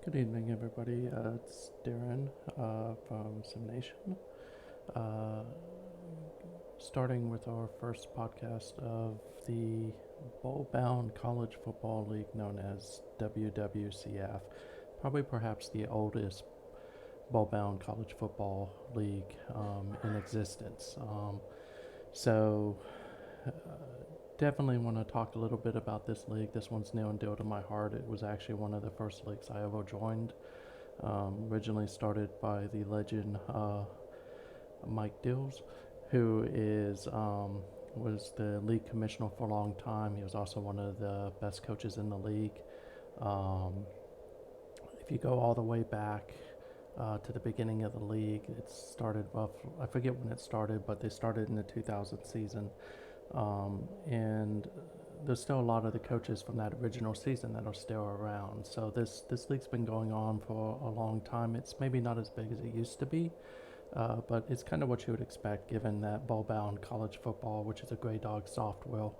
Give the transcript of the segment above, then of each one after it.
Good evening, everybody. It's Darren from SimNation. Uh, Starting with our first podcast of the bowl-bound college football league known as WWCF, probably perhaps the oldest bowl-bound college football league in existence. So, uh, Definitely want to talk a little bit about this league. This one's near and dear to my heart. It was actually one of the first leagues I ever joined. Originally started by the legend Mike Dills, who was the league commissioner for a long time. He was also one of the best coaches in the league. Um, if you go all the way back to the beginning of the league, it started rough. I forget when it started, but they started in the 2000 season, and there's still a lot of the coaches from that original season that are still around. So this league's been going on for a long time. It's maybe not as big as it used to be, but it's kind of what you would expect given that bowl-bound college football, which is a Grey Dog software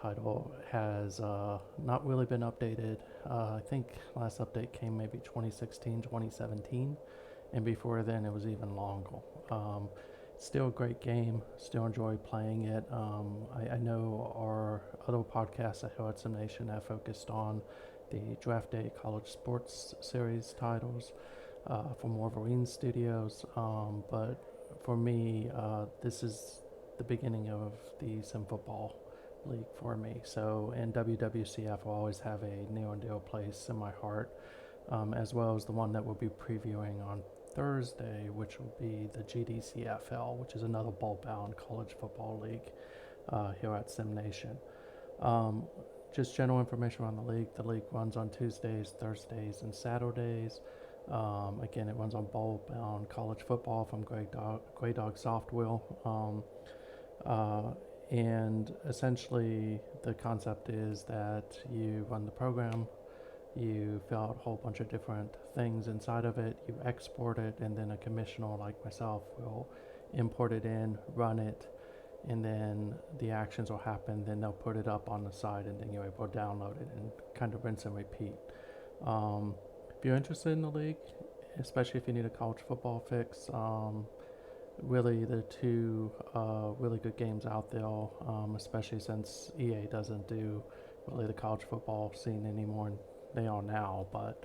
title, has not really been updated. I think last update came maybe 2016, 2017, and before then it was even longer. Still a great game. Still enjoy playing it. I know our other podcasts at SimNation have focused on the Draft Day College Sports Series titles from Wolverine Studios. But for me, this is the beginning of the Sim Football League for me. So, and WWCF will always have a near and dear place in my heart, as well as the one that we'll be previewing on Thursday, which will be the GDCFL, which is another bowl-bound college football league here at SimNation. Um, just general information on the league. The league runs on Tuesdays, Thursdays, and Saturdays. Again, it runs on bowl-bound college football from Grey Dog Software. And essentially, the concept is that you run the program, you fill out a whole bunch of different things inside of it, you export it, and then a commissioner like myself will import it in, run it, and then the actions will happen. Then they'll put it up on the side, and then you're able to download it and kind of rinse and repeat. If you're interested in the league, especially if you need a college football fix, really the two really good games out there, especially since EA doesn't do really the college football scene anymore. They are now, but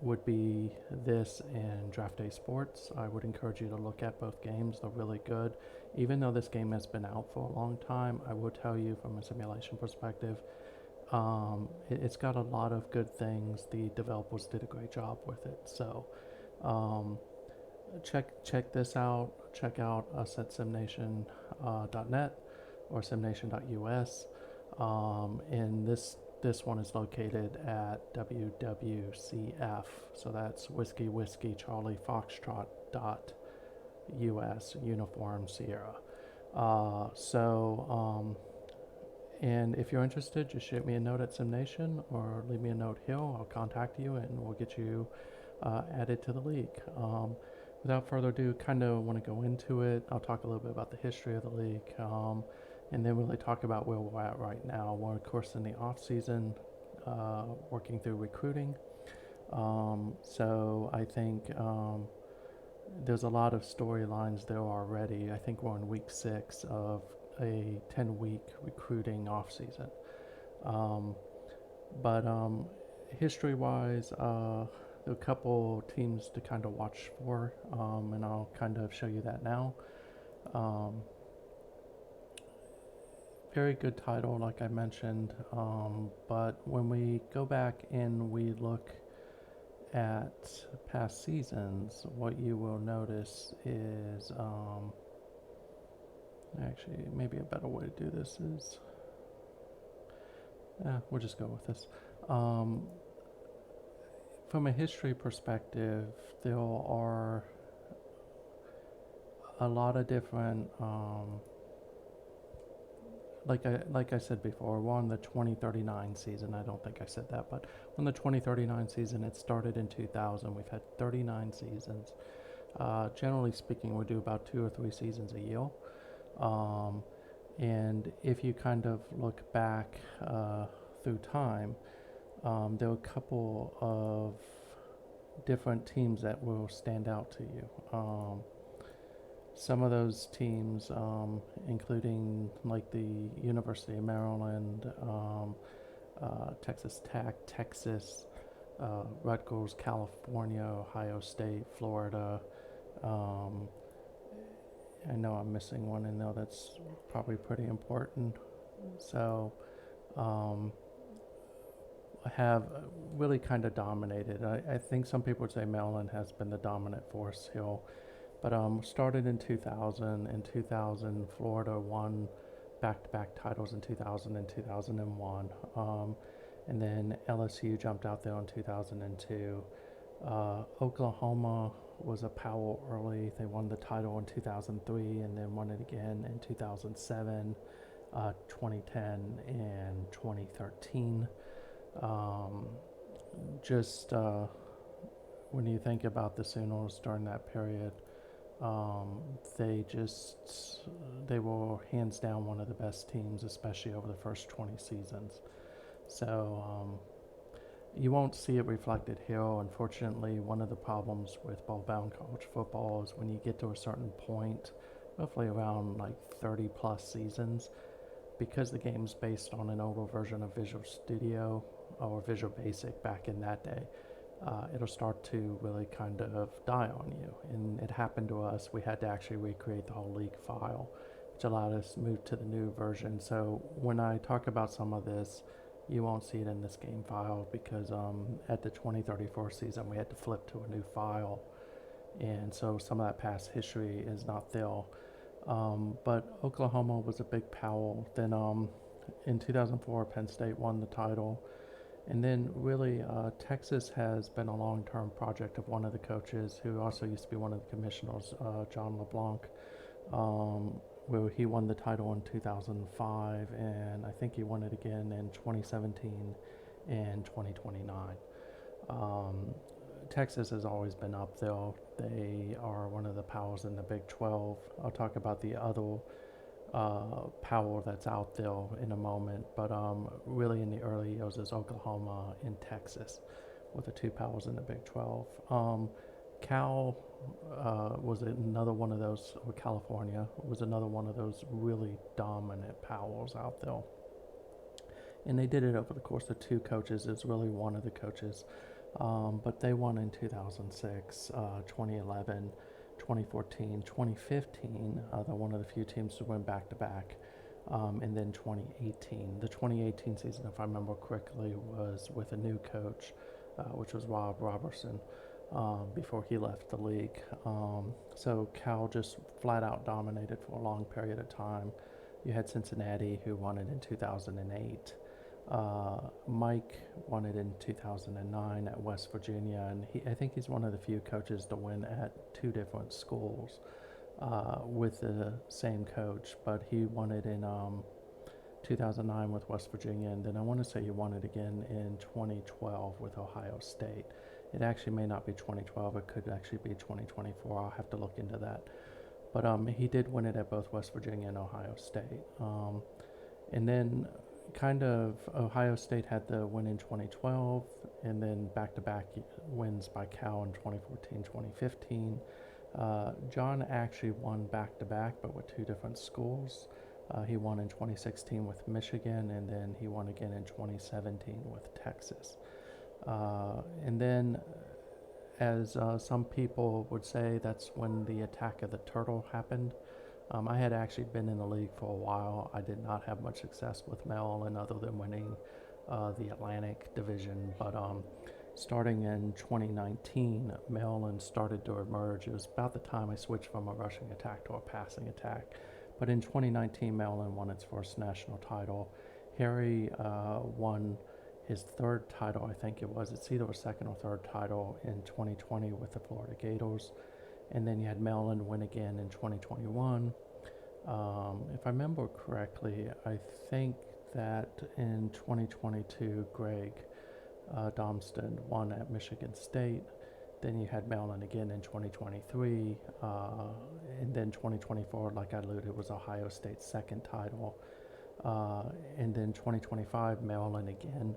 would be this and Draft Day Sports. I would encourage you to look at both games. They're really good. Even though this game has been out for a long time, I will tell you from a simulation perspective, it's got a lot of good things. The developers did a great job with it. So check this out. Check out us at simnation.net or simnation.us. And this one is located at WWCF. So that's Whiskey Charlie Foxtrot .us Uniform Sierra. And if you're interested, just shoot me a note at SimNation or leave me a note here. I'll contact you and we'll get you added to the league. Without further ado, kind of want to go into it. I'll talk a little bit about the history of the league, and then really talk about where we're at right now. We're, of course, in the off season, working through recruiting. So I think there's a lot of storylines there already. I think we're in week 6 of a 10-week recruiting off season. But history-wise, there are a couple teams to kind of watch for, and I'll kind of show you that now. Very good title, like I mentioned, but when we go back and we look at past seasons, what you will notice is, actually, maybe a better way to do this is, we'll just go with this. From a history perspective, there are a lot of different, like I said before, we're on the 2039 season. I don't think I said that, but on the 2039 season, it started in 2000. We've had 39 seasons. Generally speaking, we do about 2 or 3 seasons a year. And if you kind of look back through time, There were a couple of different teams that will stand out to you. Some of those teams, including like the University of Maryland, Texas Tech, Texas, Rutgers, California, Ohio State, Florida. Um, I know I'm missing one in there that's probably pretty important. So, um, have really kind of dominated. I think some people would say Maryland has been the dominant force here. But started in 2000. In 2000, Florida won back-to-back titles in 2000 and 2001. And then LSU jumped out there in 2002. Oklahoma was a power early. They won the title in 2003 and then won it again in 2007, 2010, and 2013. Just when you think about the Sooners during that period, they were hands down one of the best teams, especially over the first 20 seasons. So you won't see it reflected here. Unfortunately, one of the problems with ball-bound college football is when you get to a certain point, roughly around like 30 plus seasons, because the game's based on an older version of Visual Studio or Visual Basic back in that day, it'll start to really kind of die on you. And it happened to us. We had to actually recreate the whole league file, which allowed us to move to the new version. So when I talk about some of this, you won't see it in this game file because at the 2034 season, we had to flip to a new file. And so some of that past history is not there. But Oklahoma was a big power. Then in 2004, Penn State won the title. And then really, Texas has been a long-term project of one of the coaches who also used to be one of the commissioners, John LeBlanc, where he won the title in 2005, and I think he won it again in 2017 and 2029. Texas has always been up there. They are one of the powers in the Big 12. I'll talk about the other power that's out there in a moment, but really in the early years is Oklahoma and Texas were the two powers in the Big 12. Cal was another one of those, or California was another one of those really dominant powers out there. And they did it over the course of two coaches. It's really one of the coaches. But they won in 2006, 2011, 2014, 2015. They're one of the few teams to win back-to-back. And then 2018. The 2018 season, if I remember correctly, was with a new coach, which was Rob Robertson, before he left the league. So Cal just flat out dominated for a long period of time. You had Cincinnati, who won it in 2008. Mike won it in 2009 at West Virginia, and I think he's one of the few coaches to win at two different schools with the same coach, but he won it in 2009 with West Virginia, and then I want to say he won it again in 2012 with Ohio State. It actually may not be 2012, it could actually be 2024. I'll have to look into that. But he did win it at both West Virginia and Ohio State. And then kind of Ohio State had the win in 2012, and then back-to-back wins by Cal in 2014, 2015. John actually won back-to-back, but with two different schools. He won in 2016 with Michigan, and then he won again in 2017 with Texas. And then, as some people would say, that's when the attack of the turtle happened. I had actually been in the league for a while. I did not have much success with Maryland other than winning the Atlantic Division. But starting in 2019, Maryland started to emerge. It was about the time I switched from a rushing attack to a passing attack. But in 2019, Maryland won its first national title. Harry won his third title, I think it was. It's either a second or third title in 2020 with the Florida Gators. And then you had Maryland win again in 2021. If I remember correctly, I think that in 2022, Greg Domston won at Michigan State. Then you had Maryland again in 2023. And then 2024, like I alluded, was Ohio State's second title. And then 2025, Maryland again.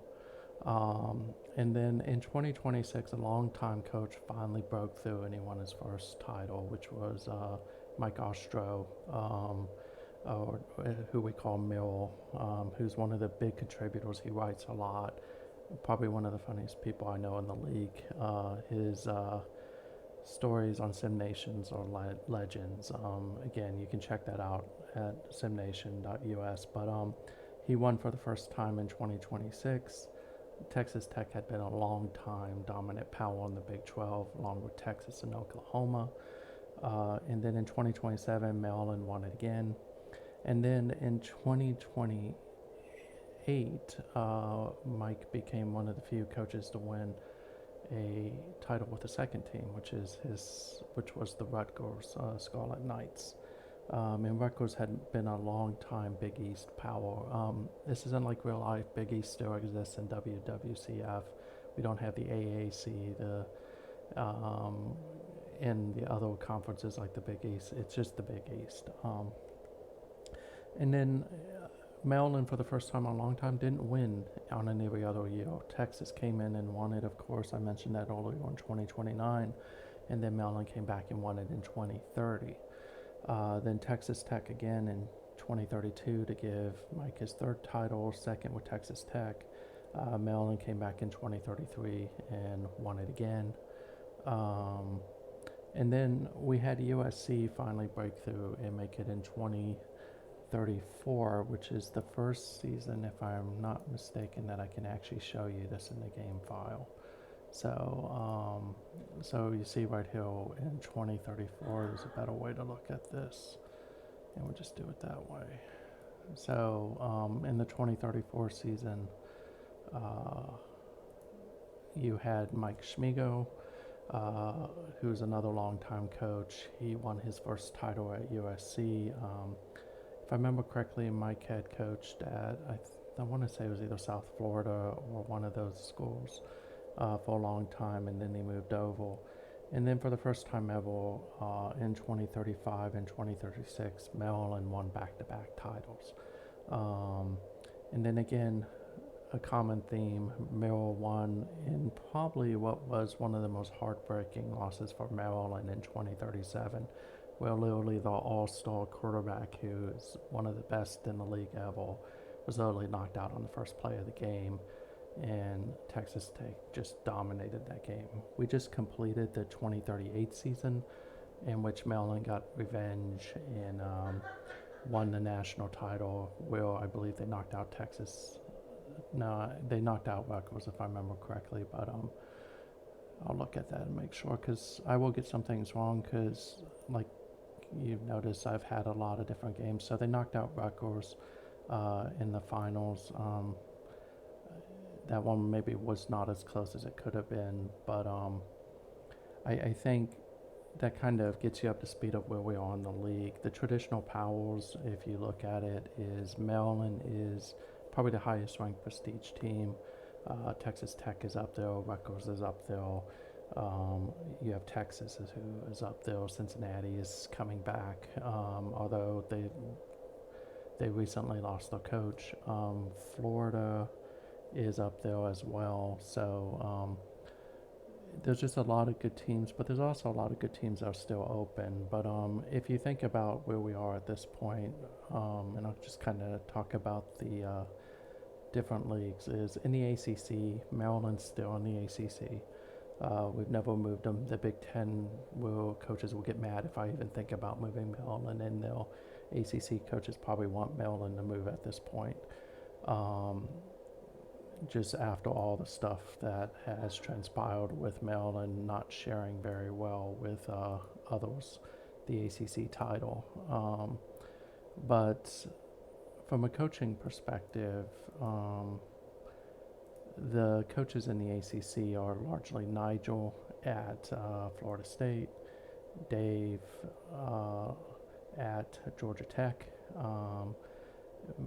And then in 2026, a longtime coach finally broke through and he won his first title, which was Mike Ostro, or who we call Mill, who's one of the big contributors. He writes a lot, probably one of the funniest people I know in the league. His stories on SimNations are legends. Again, you can check that out at simnation.us. But he won for the first time in 2026. Texas Tech had been a long time dominant power in the Big 12, along with Texas and Oklahoma. And then in 2027, Maryland won it again. And then in 2028, Mike became one of the few coaches to win a title with the second team, which was the Rutgers Scarlet Knights. And Rutgers had been a long time Big East power. This isn't like real life. Big East still exists in WWCF. We don't have the AAC, and the other conferences like the Big East. It's just the Big East. And then Maryland, for the first time in a long time, didn't win on any every other year. Texas came in and won it, of course. I mentioned that earlier in 2029. And then Maryland came back and won it in 2030. Then Texas Tech again in 2032 to give Mike his third title, second with Texas Tech. Maryland came back in 2033 and won it again. And then we had USC finally break through and make it in 2034, which is the first season, if I'm not mistaken, that I can actually show you this in the game file. So you see right here in 2034, there's a better way to look at this, and we'll just do it that way. So in the 2034 season, you had Mike Schmigo, who's another longtime coach. He won his first title at USC. If I remember correctly, Mike had coached at, I want to say it was either South Florida or one of those schools for a long time, and then he moved over. And then for the first time ever, in 2035 and 2036, Maryland won back-to-back titles. And then again, a common theme, Merrill won in probably what was one of the most heartbreaking losses for Maryland in 2037, where literally the all-star quarterback, who is one of the best in the league ever, was literally knocked out on the first play of the game, and Texas Tech just dominated that game. We just completed the 2038 season, in which Maryland got revenge and won the national title, where I believe they knocked out Texas. No, they knocked out Rutgers, if I remember correctly, but I'll look at that and make sure, because I will get some things wrong, because like you've noticed, I've had a lot of different games. So they knocked out Rutgers in the finals. That one maybe was not as close as it could have been, but I think that kind of gets you up to speed of where we are in the league. The traditional powers, if you look at it, is Maryland is probably the highest ranked prestige team. Texas Tech is up there, Rutgers is up there. You have Texas who is up there. Cincinnati is coming back, although they recently lost their coach. Florida is up there as well. So there's just a lot of good teams, but there's also a lot of good teams that are still open. But if you think about where we are at this point, and I'll just kind of talk about the different leagues, is in the ACC, Maryland's still in the ACC. We've never moved them. The Big Ten coaches will get mad if I even think about moving Maryland in there. ACC coaches probably want Maryland to move at this point. Just after all the stuff that has transpired with Maryland not sharing very well with others, the ACC title. But from a coaching perspective, the coaches in the ACC are largely Nigel at Florida State, Dave at Georgia Tech,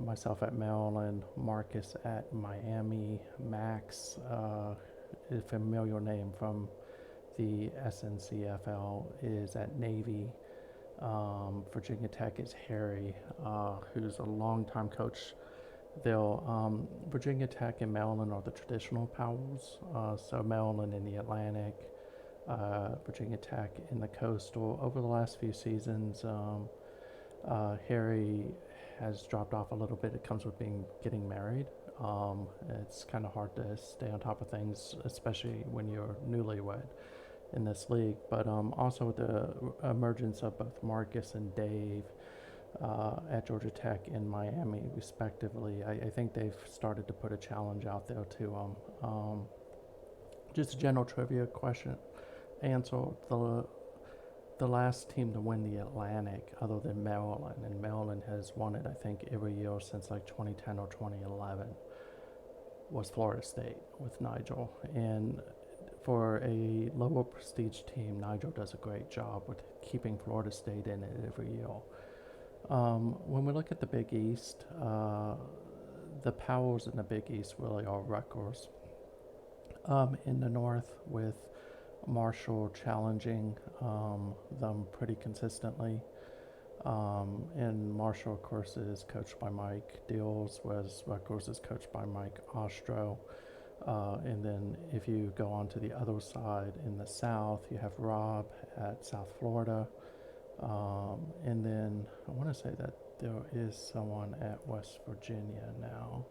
myself at Maryland, Marcus at Miami, Max, a familiar name from the SNCFL, is at Navy. Virginia Tech is Harry, who's a longtime coach Virginia Tech and Maryland are the traditional powers. So Maryland in the Atlantic, Virginia Tech in the coastal. Over the last few seasons, Harry has dropped off a little bit. It comes with getting married. It's kind of hard to stay on top of things, especially when you're newlywed in this league. But also with the emergence of both Marcus and Dave at Georgia Tech and Miami, respectively, I think they've started to put a challenge out there to just a general trivia question. Answer the last team to win the Atlantic, other than Maryland, and Maryland has won it, I think, every year since like 2010 or 2011, was Florida State with Nigel. And for a lower prestige team, Nigel does a great job with keeping Florida State in it every year. When we look at the Big East, the powers in the Big East really are Rutgers. In the North, with Marshall challenging them pretty consistently. And Marshall, of course, is coached by Mike Deals, whereas Rutgers is coached by Mike Ostro. And then if you go on to the other side in the South, you have Rob at South Florida. And then I want to say that there is someone at West Virginia now.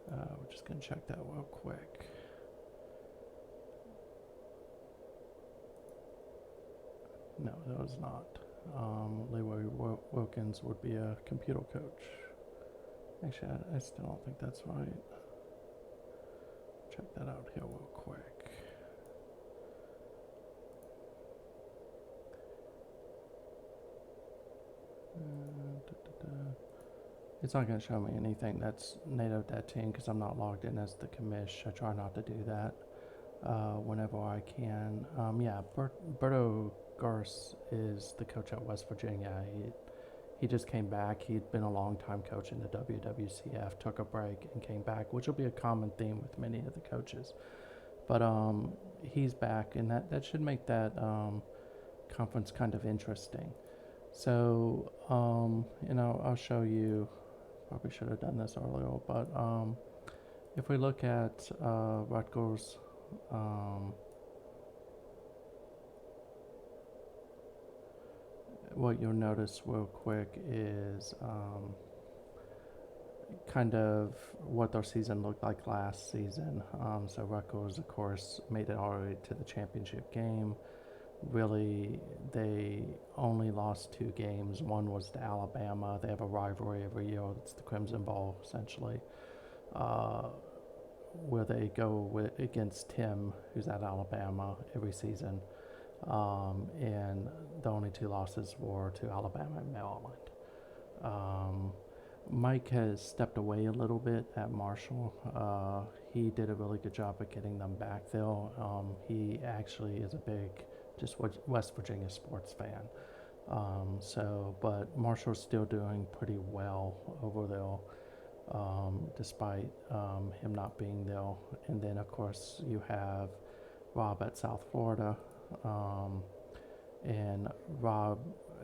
We're just going to check that real quick. No, that was not. Leroy Wilkins would be a computer coach. Actually, I still don't think that's right. Check that out here real quick. It's not going to show me anything that's native to that team because I'm not logged in as the commish. I try not to do that whenever I can. Berto Garce is the coach at West Virginia. He just came back. He'd been a long time coach in the WWCF, took a break and came back, which will be a common theme with many of the coaches. But he's back, and that should make that conference kind of interesting. So, I'll show you. Probably should have done this earlier, but if we look at Rutgers, what you'll notice real quick is kind of what their season looked like last season. So Rutgers, of course, made it all the way to the championship game. Really, they only lost 2 games. One was to Alabama. They have a rivalry every year. It's the Crimson Bowl, essentially, where they go against Tim, who's at Alabama, every season. And the only 2 losses were to Alabama and Maryland. Mike has stepped away a little bit at Marshall. He did a really good job of getting them back there. He actually is a big West Virginia sports fan. But Marshall's still doing pretty well over there, despite him not being there. And then, of course, you have Rob at South Florida. And Rob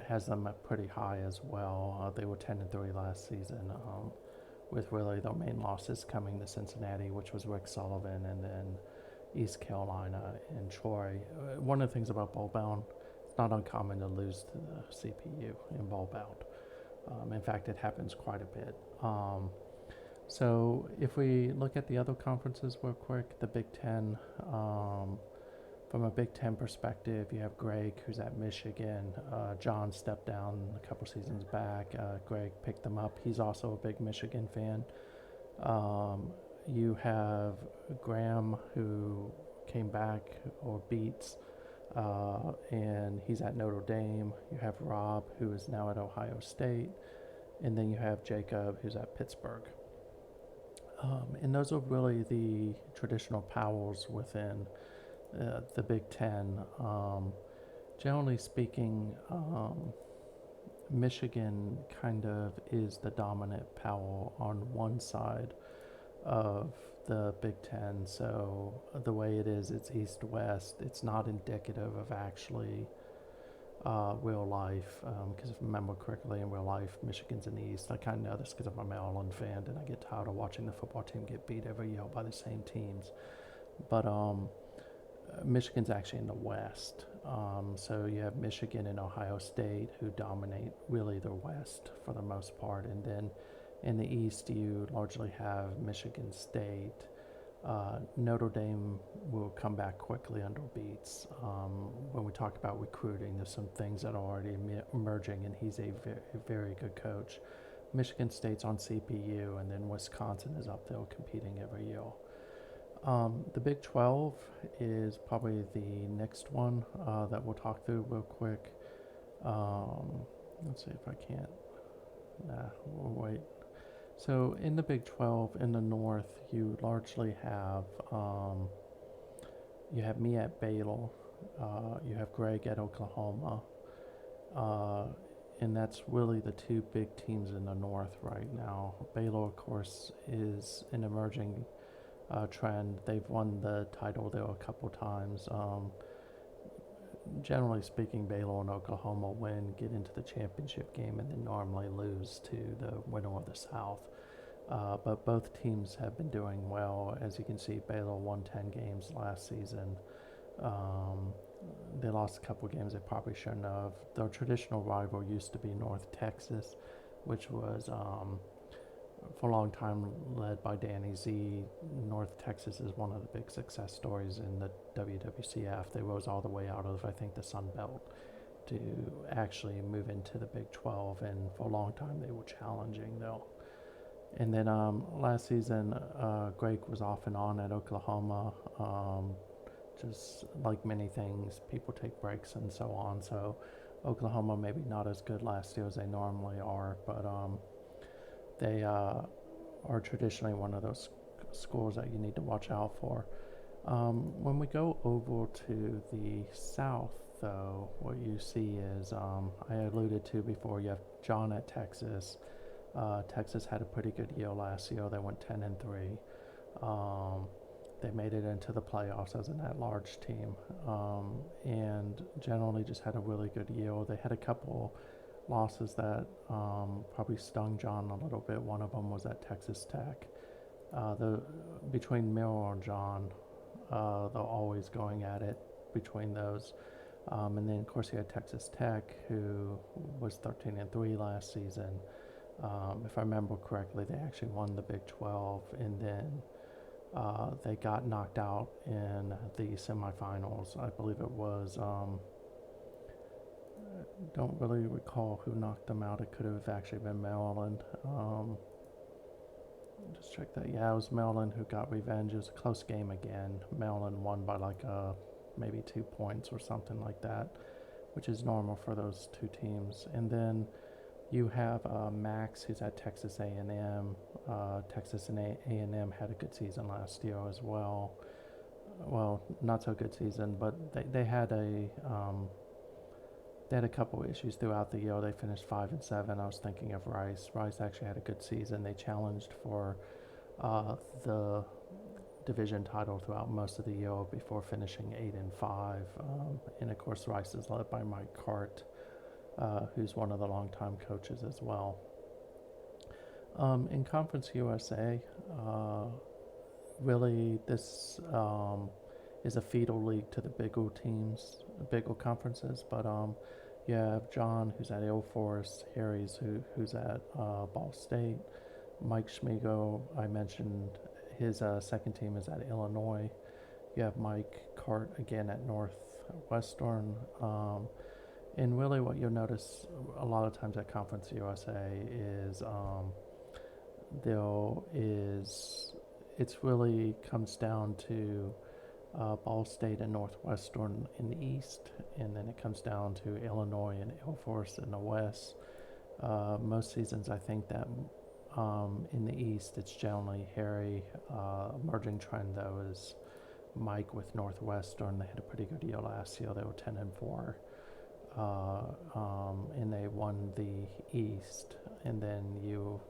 has them up pretty high as well. They were 10-3 last season, with really their main losses coming to Cincinnati, which was Rick Sullivan, and then East Carolina and Troy. One of the things about bowl bound, it's not uncommon to lose to the CPU in bowl bound. In fact, it happens quite a bit. So if we look at the other conferences real quick, the Big Ten, from a Big Ten perspective, you have Greg, who's at Michigan. John stepped down a couple seasons back. Greg picked them up. He's also a big Michigan fan. You have Graham, who came back or beats, and he's at Notre Dame. You have Rob, who is now at Ohio State. And then you have Jacob, who's at Pittsburgh. And those are really the traditional powers within the Big Ten. Generally speaking, Michigan kind of is the dominant power on one side of the Big Ten. So the way it is, it's east-west. It's not indicative of actually real life, because if I remember correctly, in real life, Michigan's in the East. I kind of know this because I'm a Maryland fan, and I get tired of watching the football team get beat every year by the same teams. But Michigan's actually in the West. So you have Michigan and Ohio State who dominate really the West for the most part. And then in the East, you largely have Michigan State. Notre Dame will come back quickly under Beats. When we talk about recruiting, there's some things that are already emerging, and he's a very good coach. Michigan State's on CPU, and then Wisconsin is up there competing every year. The Big 12 is probably the next one that we'll talk through real quick. Let's see if I can't. Nah, we'll wait. So in the Big 12 in the North, you largely have you have me at Baylor, you have Greg at Oklahoma, and that's really the two big teams in the North right now. Baylor, of course, is an emerging trend. They've won the title there a couple times. Generally speaking, Baylor and Oklahoma get into the championship game, and then normally lose to the winner of the South. But both teams have been doing well. As you can see, Baylor won 10 games last season. They lost a couple games they probably shouldn't have. Their traditional rival used to be North Texas, which was for a long time led by Danny Z. North Texas is one of the big success stories in the WWCF. They rose all the way out of, I think, the Sun Belt to actually move into the Big 12, and for a long time they were challenging though. And then last season, Greg was off and on at Oklahoma. Just like many things, people take breaks and so on. So Oklahoma maybe not as good last year as they normally are, but they are traditionally one of those schools that you need to watch out for. When we go over to the South, though, what you see is, I alluded to before, you have John at Texas. Texas had a pretty good year last year. They went 10-3. They made it into the playoffs as an at-large team, and generally just had a really good year. They had a couple losses that probably stung John a little bit. One of them was at Texas Tech. Between Miller and John, they're always going at it between those. And then, of course, you had Texas Tech, who was 13-3 last season. If I remember correctly, they actually won the Big 12, and then they got knocked out in the semifinals. I believe it was, don't really recall who knocked them out. It could have actually been Maryland. Just check that. Yeah, it was Maryland who got revenge. It was a close game again. Maryland won by like maybe 2 points or something like that, which is normal for those two teams. And then you have Max, who's at Texas A&M. Texas and A&M had a good season last year as well. Well, not so good season, but they had a couple issues throughout the year. They finished 5-7. I was thinking of Rice. Rice actually had a good season. They challenged for the division title throughout most of the year before finishing 8-5. And of course, Rice is led by Mike Cart, who's one of the longtime coaches as well. In Conference USA, really this is a feeder league to the bigger teams, bigger conferences. But you have John, who's at Air Force, Harry's who's at Ball State, Mike Schmigo, I mentioned his second team is at Illinois. You have Mike Cart again at Northwestern. And really what you'll notice a lot of times at Conference USA is it's really comes down to Ball State and Northwestern in the East, and then it comes down to Illinois and Air Force in the West. Most seasons I think that in the East it's generally Harry. Emerging trend though is Mike with Northwestern. They had a pretty good year last year. They were 10-4. And they won the East. And then you,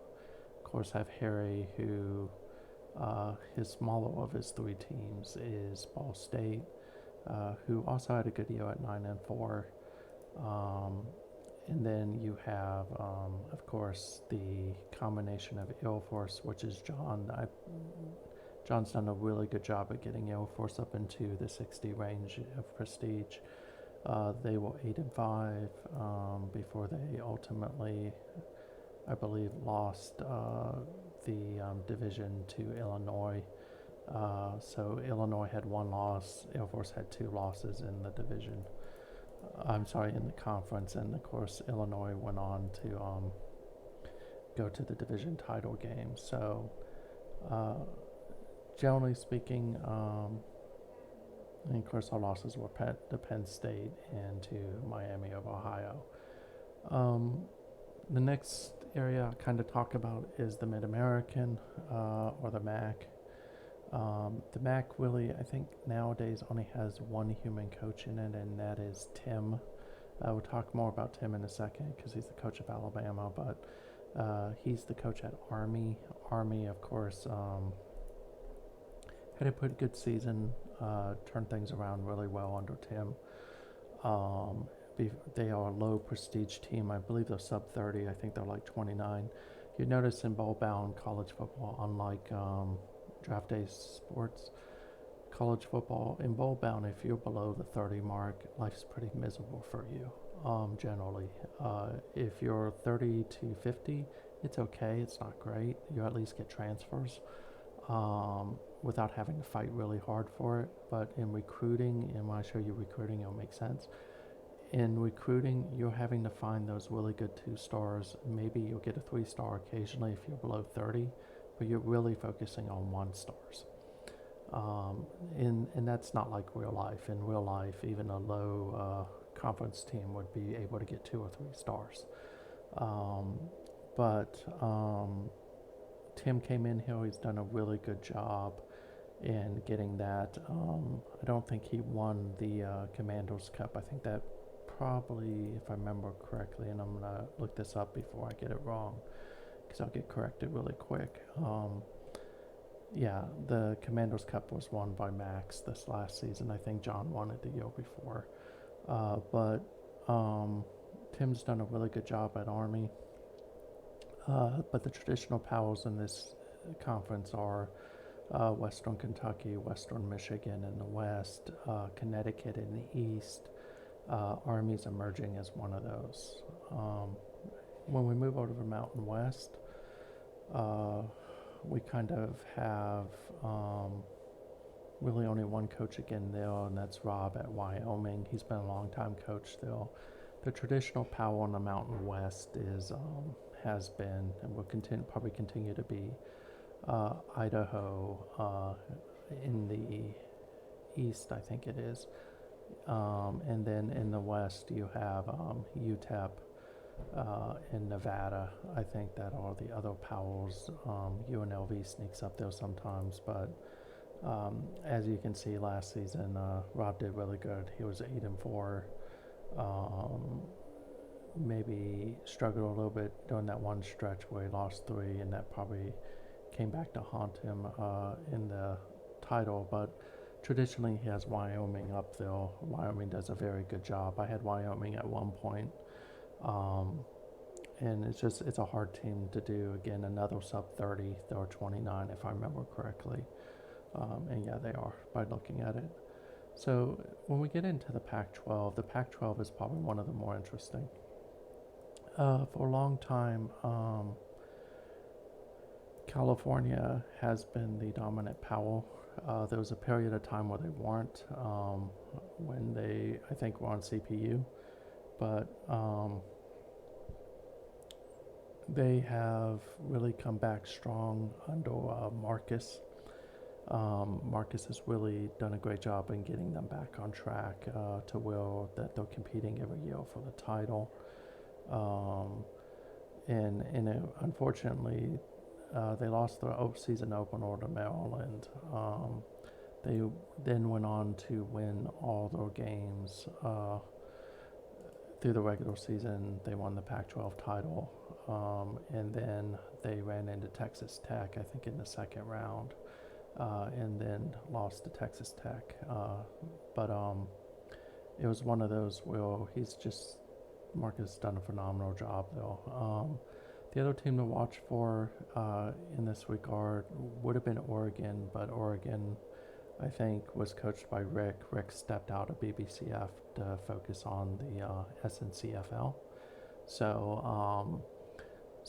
of course, have Harry, who his smaller of his three teams is Ball State, who also had a good year at 9-4. Um, and then you have, of course, the combination of Air Force, which is John. John's done a really good job at getting Air Force up into the 60 range of prestige. They were 8-5 before they ultimately, I believe, lost the division to Illinois. So Illinois had one loss. Air Force had 2 losses in the division. I'm sorry, in the conference, and of course Illinois went on to go to the division title game. So, generally speaking, and of course our losses were to Penn State and to Miami of Ohio. The next area I kind of talk about is the Mid-American, or the MAC. The MAC really, I think nowadays only has one human coach in it, and that is Tim. We'll talk more about Tim in a second because he's the coach of Alabama, but he's the coach at Army. Army, of course, had a pretty good season, turned things around really well under Tim. They are a low prestige team. I believe they're sub 30. I think they're like 29. You notice in bowl-bound college football, unlike draft day sports, college football, in bowl-bound, if you're below the 30 mark, life's pretty miserable for you, generally. If you're 30 to 50, it's okay. It's not great. You at least get transfers without having to fight really hard for it. But in recruiting, and when I show you recruiting, it'll make sense. In recruiting, you're having to find those really good 2-stars. Maybe you'll get a 3-star occasionally if you're below 30, but you're really focusing on 1-stars. And that's not like real life. In real life, even a low conference team would be able to get 2 or 3 stars. But Tim came in here. He's done a really good job in getting that. I don't think he won the Commander's Cup. I think that probably, if I remember correctly, and I'm going to look this up before I get it wrong, because I'll get corrected really quick. Yeah, the Commander's Cup was won by Max this last season. I think John won it the year before. But Tim's done a really good job at Army. But the traditional powers in this conference are Western Kentucky, Western Michigan in the West, Connecticut in the East. Army's emerging as one of those. When we move over to the Mountain West, we kind of have really only one coach again there, and that's Rob at Wyoming. He's been a long time coach there. The traditional power on the Mountain West has been and will probably continue to be Idaho in the east, I think it is. And then in the west you have UTEP in Nevada. I think that are the other powers. UNLV sneaks up there sometimes, but as you can see last season, Rob did really good. He was 8-4. Maybe struggled a little bit during that one stretch where he lost 3, and that probably came back to haunt him in the title. But traditionally he has Wyoming up there. Wyoming does a very good job. I had Wyoming at one point, and it's a hard team to do. Again, another sub 30. They're 29 if I remember correctly, and yeah, they are by looking at it. So when we get into the Pac-12, the Pac-12 is probably one of the more interesting. For a long time, California has been the dominant power. There was a period of time where they weren't, when they, I think, were on CPU, but they have really come back strong under Marcus. Marcus has really done a great job in getting them back on track to where that they're competing every year for the title. And unfortunately, they lost their season opener to Maryland. They then went on to win all their games through the regular season. They won the Pac-12 title, and then they ran into Texas Tech, I think, in the second round, and then lost to Texas Tech. But it was one of those where he's just Marcus has done a phenomenal job, though. The other team to watch for in this regard would have been Oregon, but Oregon, I think, was coached by Rick. Rick stepped out of BBCF to focus on the SNCFL. So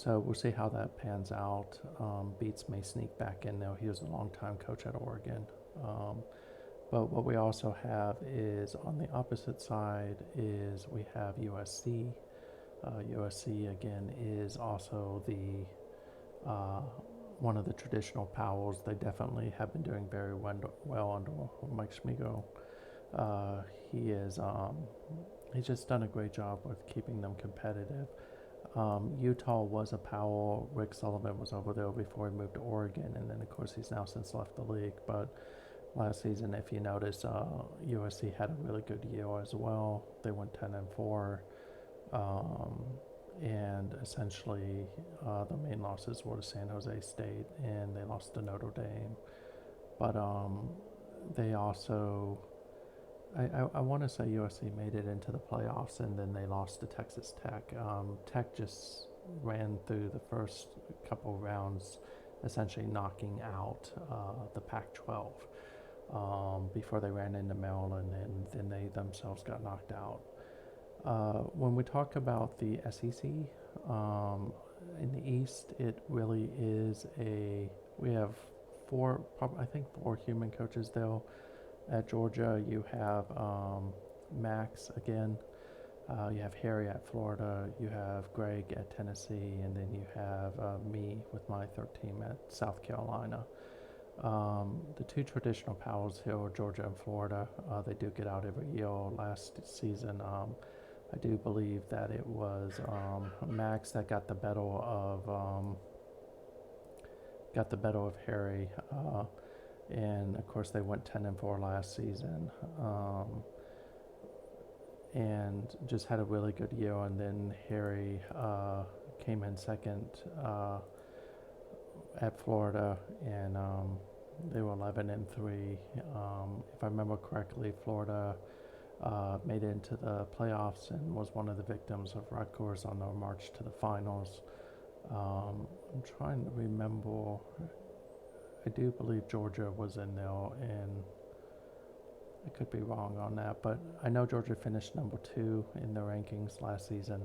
we'll see how that pans out. Beats may sneak back in, though. He was a longtime coach at Oregon. But what we also have is, on the opposite side, is we have USC. USC, again, is also the one of the traditional Powells. They definitely have been doing very well under Mike Schmigo. He's just done a great job with keeping them competitive. Utah was a Powell. Rick Sullivan was over there before he moved to Oregon, and then of course he's now since left the league. But last season, if you notice, USC had a really good year as well. They went 10-4, and essentially the main losses were to San Jose State, and they lost to Notre Dame. But they also, I want to say USC made it into the playoffs, and then they lost to Texas Tech. Tech just ran through the first couple rounds, essentially knocking out the Pac-12 before they ran into Maryland, and then they themselves got knocked out. When we talk about the SEC, in the East, it really is we have four human coaches though. At Georgia, you have Max again. You have Harry at Florida. You have Greg at Tennessee, and then you have me with my third team at South Carolina. The two traditional Powells here are Georgia and Florida. They do get out every year. Last season, I do believe that it was Max that got the better of Harry. And of course they went 10-4 last season, and just had a really good year. And then Harry came in second at Florida, and they were 11-3. If I remember correctly, Florida made it into the playoffs and was one of the victims of Rutgers on their march to the finals. I'm trying to remember. I do believe Georgia was in there, and I could be wrong on that, but I know Georgia finished number 2 in the rankings last season.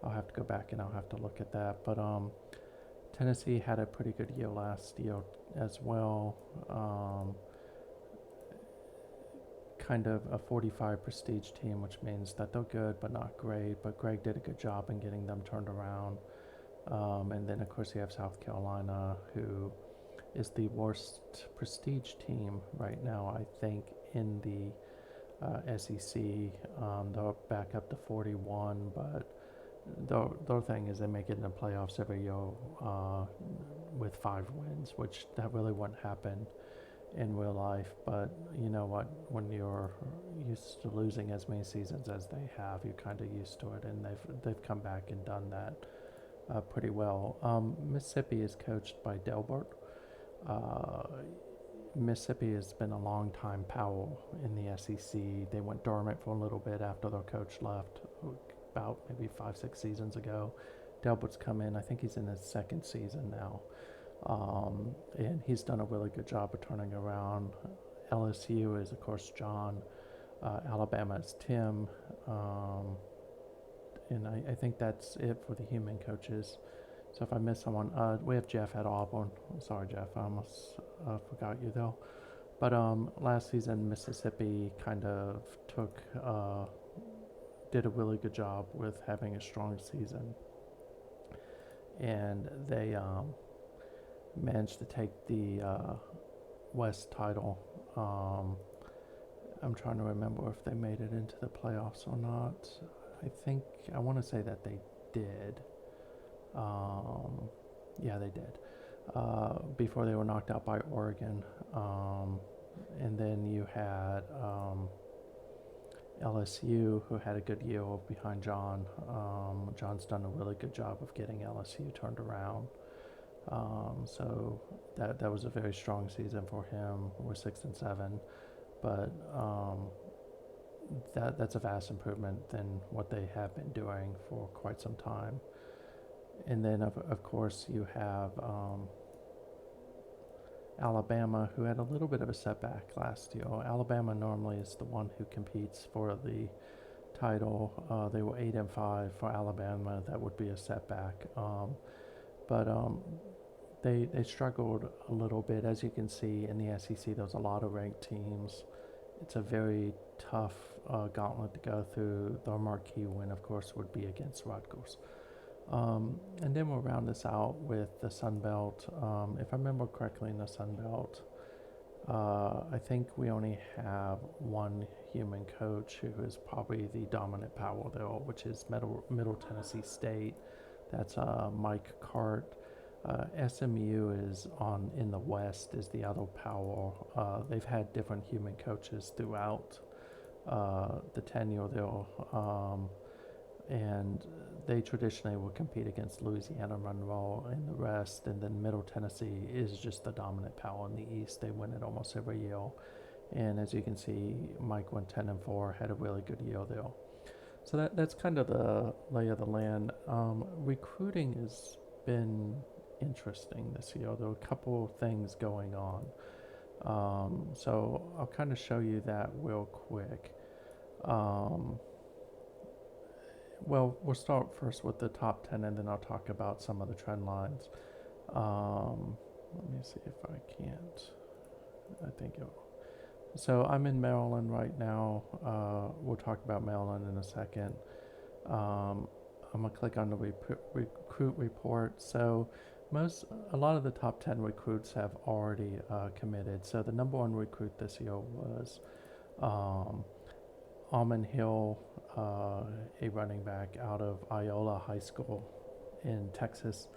I'll have to go back and I'll have to look at that. But Tennessee had a pretty good year last year as well. Kind of a 45 prestige team, which means that they're good but not great. But Greg did a good job in getting them turned around. And then, of course, you have South Carolina, who is the worst prestige team right now, I think, in the SEC. They're back up to 41, but their thing is they make it in the playoffs every year with 5 wins, which that really wouldn't happen in real life. But you know what? When you're used to losing as many seasons as they have, you're kind of used to it, and they've come back and done that pretty well. Mississippi is coached by Delbert. Mississippi has been a long time Powell in the SEC. They went dormant for a little bit after their coach left, about maybe 5-6 seasons ago. Delbert's come in. I think he's in his 2nd season now, and he's done a really good job of turning around. LSU is, of course, John. Alabama is Tim, and I think that's it for the human coaches. So if I miss someone, we have Jeff at Auburn. Sorry, Jeff, I almost forgot you though. But last season, Mississippi kind of did a really good job with having a strong season, and they managed to take the West title. I'm trying to remember if they made it into the playoffs or not. I want to say that they did. Yeah, they did. Before they were knocked out by Oregon. And then you had LSU, who had a good year behind John. John's done a really good job of getting LSU turned around. So that was a very strong season for him. We're 6-7. But that's a vast improvement than what they have been doing for quite some time. And then, of course, you have Alabama, who had a little bit of a setback last year. Alabama normally is the one who competes for the title. They were 8-5 for Alabama. That would be a setback. But they struggled a little bit. As you can see in the SEC, there's a lot of ranked teams. It's a very tough gauntlet to go through. Their marquee win, of course, would be against Rutgers. And then we'll round this out with the Sun Belt. If I remember correctly, in the Sun Belt, I think we only have one human coach who is probably the dominant power there, which is Middle Tennessee State. That's Mike Cart. SMU is in the West, is the other power. They've had different human coaches throughout the tenure there, and they traditionally will compete against Louisiana Monroe and the rest, and then Middle Tennessee is just the dominant power in the East. They win it almost every year, and as you can see, Mike went 10-4, had a really good year there. So that's kind of the lay of the land. Recruiting has been interesting this year. There are a couple of things going on. So I'll kind of show you that real quick. Well, we'll start first with the top 10, and then I'll talk about some of the trend lines. Let me see if I can't. I think it will. So I'm in Maryland right now. We'll talk about Maryland in a second. I'm going to click on the recruit report. So a lot of the top 10 recruits have already committed. So the number one recruit this year was Almond Hill, a running back out of Iola High School in Texas.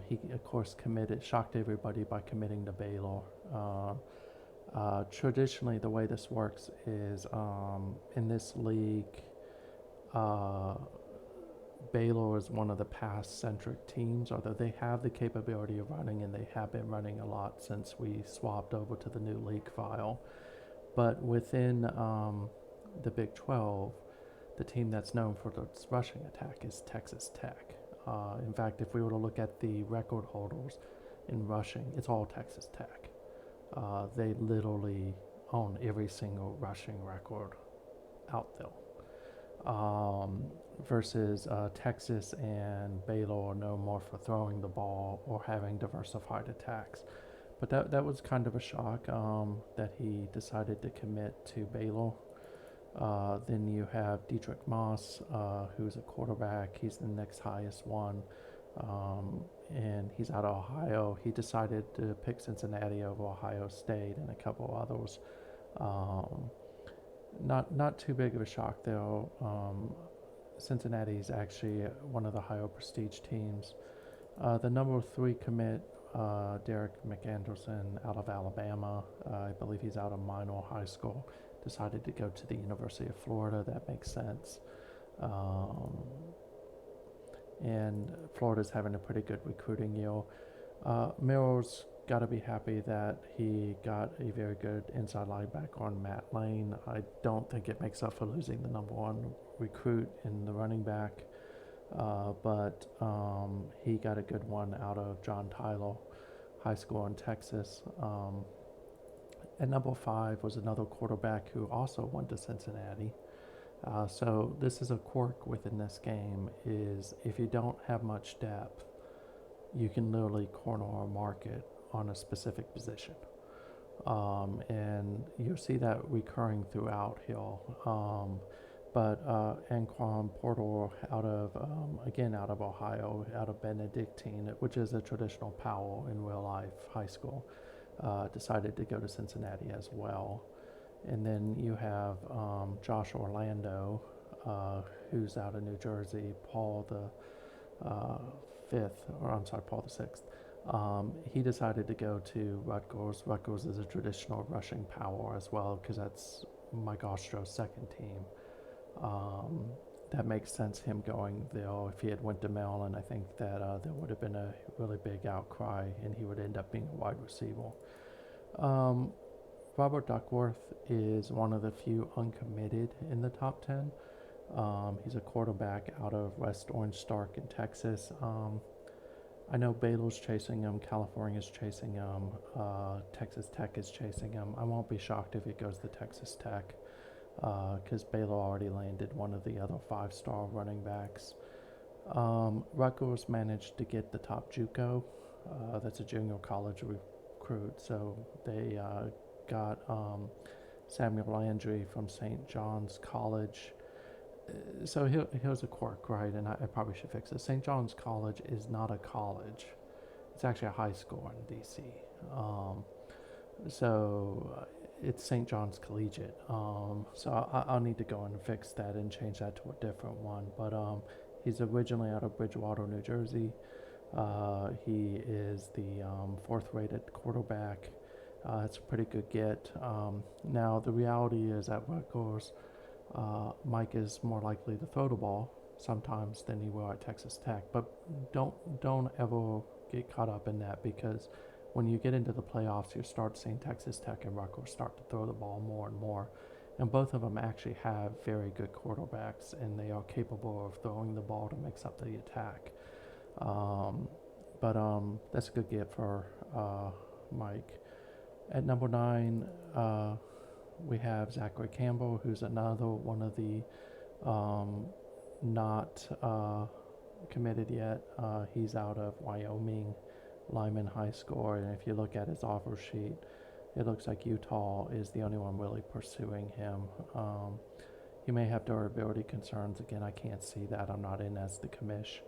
He, of course, shocked everybody by committing to Baylor. Traditionally, the way this works is in this league, Baylor is one of the pass-centric teams, although they have the capability of running, and they have been running a lot since we swapped over to the new league file. But within the Big 12, the team that's known for its rushing attack is Texas Tech. In fact, if we were to look at the record holders in rushing, it's all Texas Tech. They literally own every single rushing record out there. Versus Texas and Baylor are known more for throwing the ball or having diversified attacks. But that was kind of a shock that he decided to commit to Baylor. Then you have Dietrich Moss, who's a quarterback. He's the next highest one, and he's out of Ohio. He decided to pick Cincinnati over Ohio State and a couple others. Not too big of a shock though. Cincinnati is actually one of the higher prestige teams. The number 3 commit, Derek McAnderson out of Alabama. I believe he's out of Minor High School. Decided to go to the University of Florida. That makes sense. And Florida's having a pretty good recruiting year. Miller's got to be happy that he got a very good inside linebacker on Matt Lane. I don't think it makes up for losing the number 1 recruit in the running back, but he got a good one out of John Tyler High School in Texas. And number 5 was another quarterback who also went to Cincinnati. So this is a quirk within this game, is if you don't have much depth, you can literally corner a market on a specific position. And you'll see that recurring throughout here. But Anquan Porter out of Ohio, out of Benedictine, which is a traditional power in real life high school, decided to go to Cincinnati as well. And then you have Josh Orlando, who's out of New Jersey, Paul the Sixth. He decided to go to Rutgers. Rutgers is a traditional rushing power as well, because that's Mike Ostro's second team. That makes sense, him going there. If he had went to Maryland, I think that there would have been a really big outcry, and he would end up being a wide receiver. Robert Duckworth is one of the few uncommitted in the top 10. He's a quarterback out of West Orange Stark in Texas. I know Baylor's chasing him, California's chasing him, Texas Tech is chasing him. I won't be shocked if he goes to Texas Tech, because Baylor already landed one of the other 5-star running backs. Rutgers managed to get the top JUCO. That's a junior college recruit. So they got Samuel Landry from St. John's College. So here's a quirk, right? And I probably should fix this. St. John's College is not a college. It's actually a high school in D.C. It's St. John's Collegiate. So I'll need to go and fix that and change that to a different one. But he's originally out of Bridgewater, New Jersey. He is the 4th-rated quarterback. It's a pretty good get. Now, the reality is at Rutgers, Mike is more likely to throw the ball sometimes than he will at Texas Tech. But don't ever get caught up in that, because when you get into the playoffs, you start seeing Texas Tech and Rutgers start to throw the ball more and more. And both of them actually have very good quarterbacks, and they are capable of throwing the ball to mix up the attack. But that's a good get for Mike. At number 9, we have Zachary Campbell, who's another one of the not committed yet. He's out of Wyoming, Lyman High School, and if you look at his offer sheet, it looks like Utah is the only one really pursuing him. He may have durability concerns. Again, I can't see that. I'm not in as the commish.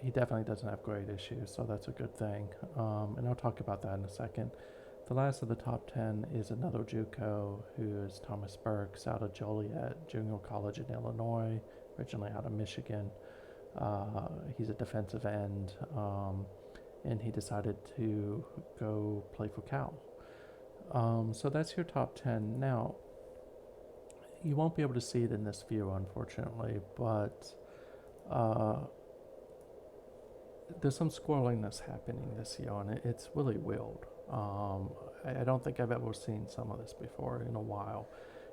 He definitely doesn't have grade issues, so that's a good thing. And I'll talk about that in a second. The last of the top 10 is another JUCO, who is Thomas Burks out of Joliet Junior College in Illinois, originally out of Michigan. He's a defensive end, and he decided to go play for Cal. So that's your top 10. Now, you won't be able to see it in this view, unfortunately, but there's some squirreliness happening this year, and it's really weird. I don't think I've ever seen some of this before in a while.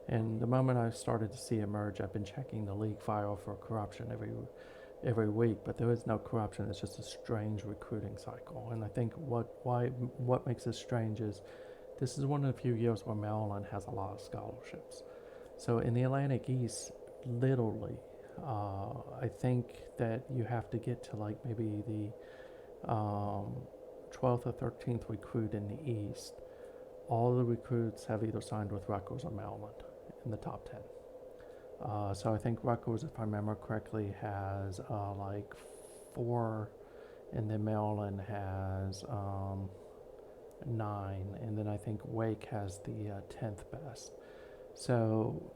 And the moment I started to see emerge, I've been checking the league file for corruption every week, but there is no corruption. It's just a strange recruiting cycle. And I think what makes this strange is this is one of the few years where Maryland has a lot of scholarships. So in the Atlantic East, literally, I think that you have to get to like maybe the 12th or 13th recruit in the East. All the recruits have either signed with Rutgers or Maryland in the top 10. So I think Rutgers, if I remember correctly, has like 4, and then Maryland has 9, and then I think Wake has the 10th best. So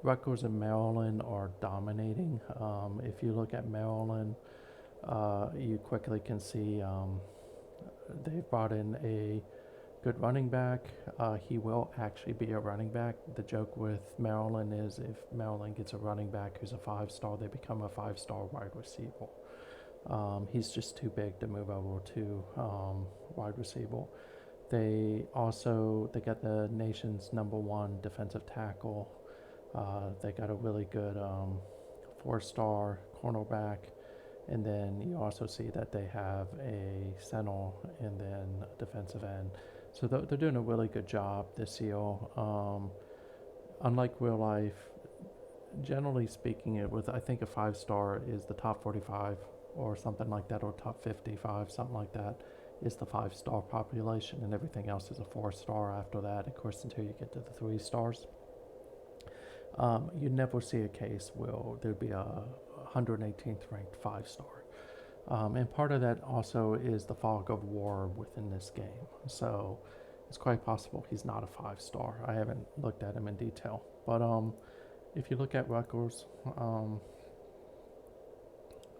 Rutgers and Maryland are dominating. If you look at Maryland, you quickly can see they've brought in a good running back. He will actually be a running back. The joke with Maryland is if Maryland gets a running back who's a 5-star, they become a 5-star wide receiver. He's just too big to move over to wide receiver. They got the nation's #1 defensive tackle. They got a really good 4-star cornerback. And then you also see that they have a center and then a defensive end. So they're doing a really good job this year. Unlike real life, generally speaking, I think a 5-star is the top 45 or something like that, or top 55, something like that, is the 5-star population, and everything else is a 4-star after that, of course, until you get to the 3 stars. You never see a case where there'd be a 118th ranked 5-star. And part of that also is the fog of war within this game. So it's quite possible he's not a 5-star. I haven't looked at him in detail. But if you look at Rutgers,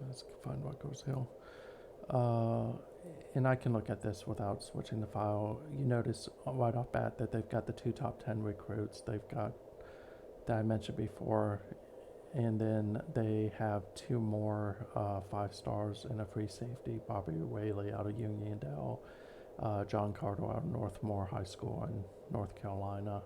let's find Rutgers Hill. And I can look at this without switching the file. You notice right off bat that they've got the 2 top 10 recruits. They've got, that I mentioned before, and then they have 2 more 5-stars and a free safety, Bobby Whaley out of Uniondale, John Carter out of Northmore High School in North Carolina.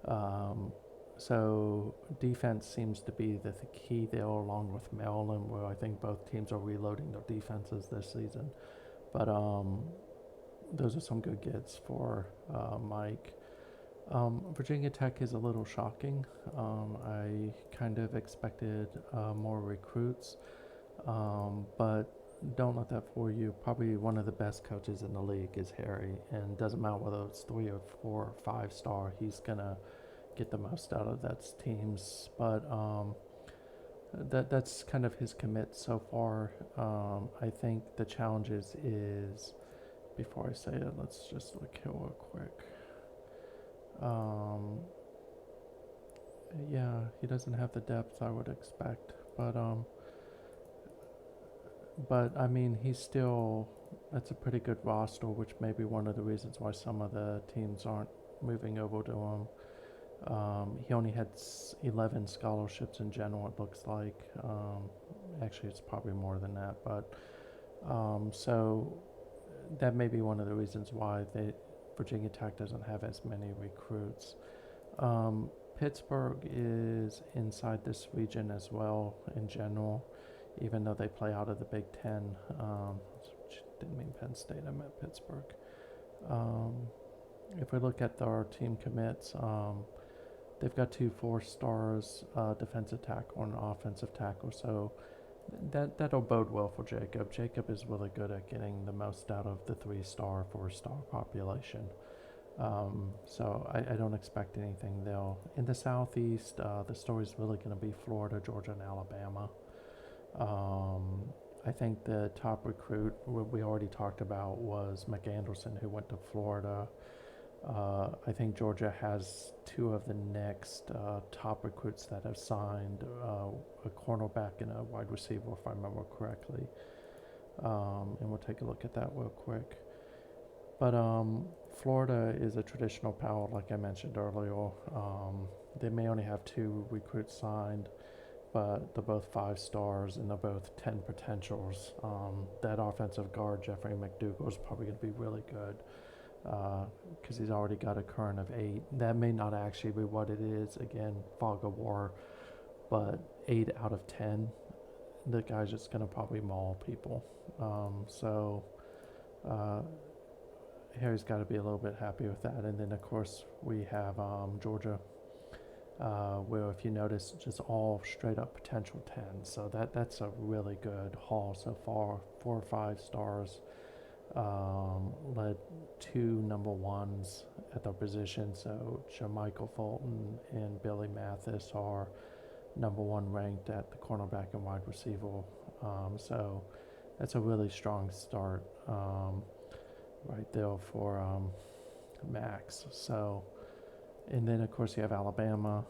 Um, so defense seems to be the key there, along with Maryland, where I think both teams are reloading their defenses this season. But those are some good gets for Mike. Virginia Tech is a little shocking. I kind of expected more recruits, but don't let that fool you. Probably one of the best coaches in the league is Harry, and doesn't matter whether it's 3 or 4 or 5 star, he's gonna get the most out of that teams. But that's kind of his commit so far. I think the challenge is before I say it, let's just look here real quick. Yeah, he doesn't have the depth I would expect, but I mean, he's still, that's a pretty good roster, which may be one of the reasons why some of the teams aren't moving over to him. He only had 11 scholarships in general, it looks like. Actually, it's probably more than that, but so that may be one of the reasons why Virginia Tech doesn't have as many recruits. Pittsburgh is inside this region as well in general, even though they play out of the Big Ten. Didn't mean Penn State, I meant Pittsburgh. If we look at our team commits, they've got 2 4-stars, defensive tackle and offensive tackle, so that'll bode well for Jacob. Jacob is really good at getting the most out of the 3-star, 4-star population. So I don't expect anything there. In the Southeast, the story's really going to be Florida, Georgia, and Alabama. I think the top recruit we already talked about was McAnderson, who went to Florida. I think Georgia has 2 of the next top recruits that have signed, a cornerback and a wide receiver, if I remember correctly. And we'll take a look at that real quick. But Florida is a traditional power, like I mentioned earlier. They may only have 2 recruits signed, but they're both 5 stars and they're both 10 potentials. That offensive guard, Jeffrey McDougal, is probably going to be really good because he's already got a current of 8. That may not actually be what it is. Again, fog of war, but 8 out of 10, the guy's just going to probably maul people. Harry's got to be a little bit happy with that. And then, of course, we have Georgia, where if you notice, just all straight up potential 10. So that's a really good haul so far. 4 or 5 stars. Led 2 number 1s at their position. So Jermichael Fulton and Billy Mathis are number 1 ranked at the cornerback and wide receiver. So that's a really strong start right there for Max. So, and then of course you have Alabama,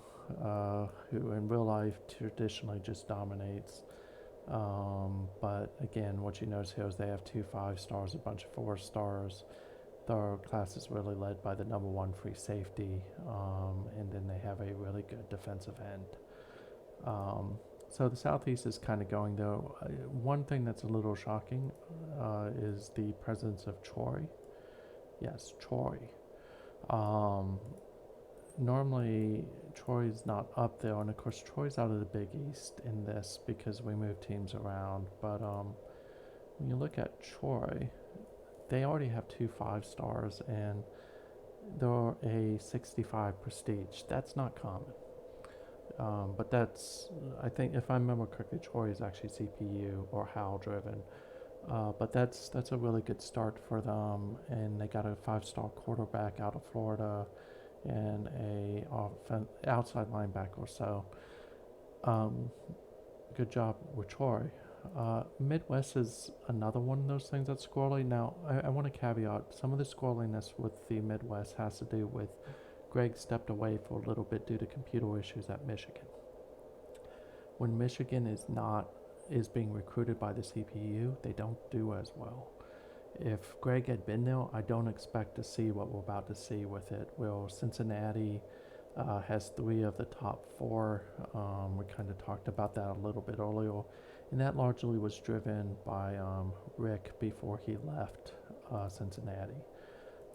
who in real life traditionally just dominates. But again, what you notice here is they have 2 5-stars, a bunch of 4 stars. Their class is really led by the number 1 free safety, and then they have a really good defensive end. So the Southeast is kind of going there. One thing that's a little shocking is the presence of Troy. Yes, Troy. Normally, Troy's not up there, and of course, Troy's out of the Big East in this because we move teams around. But when you look at Troy, they already have 2 5-stars, and they're a 65 prestige. That's not common. But that's, I think, if I remember correctly, Troy is actually CPU or HAL driven. But that's a really good start for them, and they got a 5-star quarterback out of Florida and a outside linebacker. So good job with Troy. Midwest is another one of those things that's squirrely. Now, I want to caveat, some of the squirreliness with the Midwest has to do with Greg stepped away for a little bit due to computer issues at Michigan. When Michigan is being recruited by the CPU, they don't do as well. If Greg had been there, I don't expect to see what we're about to see with it. Well, Cincinnati has 3 of the top 4. We kind of talked about that a little bit earlier, and that largely was driven by Rick before he left Cincinnati.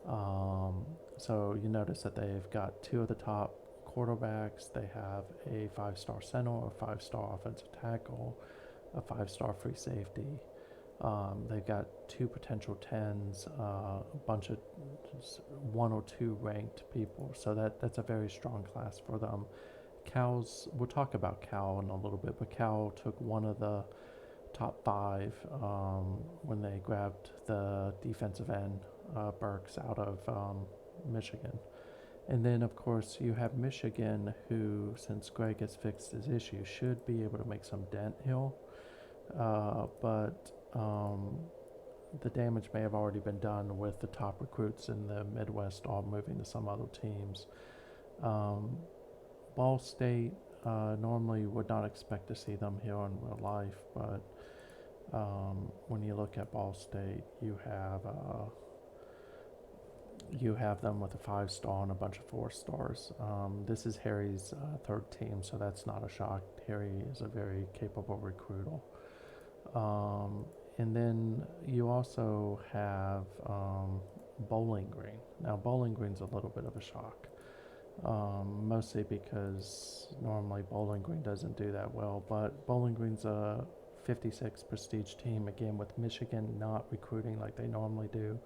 So you notice that they've got two of the top quarterbacks. They have a 5-star center, a 5-star offensive tackle, a 5-star free safety. They've got two potential tens, a bunch of one or two ranked people. So that's a very strong class for them. We'll talk about Cal in a little bit, but Cal took one of the top five when they grabbed the defensive end, Burks, out of Michigan. And then, of course, you have Michigan, who, since Greg has fixed his issue, should be able to make some dent here. But the damage may have already been done with the top recruits in the Midwest all moving to some other teams. Ball State, normally would not expect to see them here in real life, but when you look at Ball State, you have them with a 5-star and a bunch of 4-stars. This is Harry's third team, so that's not a shock. Harry is a very capable recruiter. And then you also have Bowling Green. Now, Bowling Green's a little bit of a shock, mostly because normally Bowling Green doesn't do that well, but Bowling Green's a 56 prestige team, again, with Michigan not recruiting like they normally do.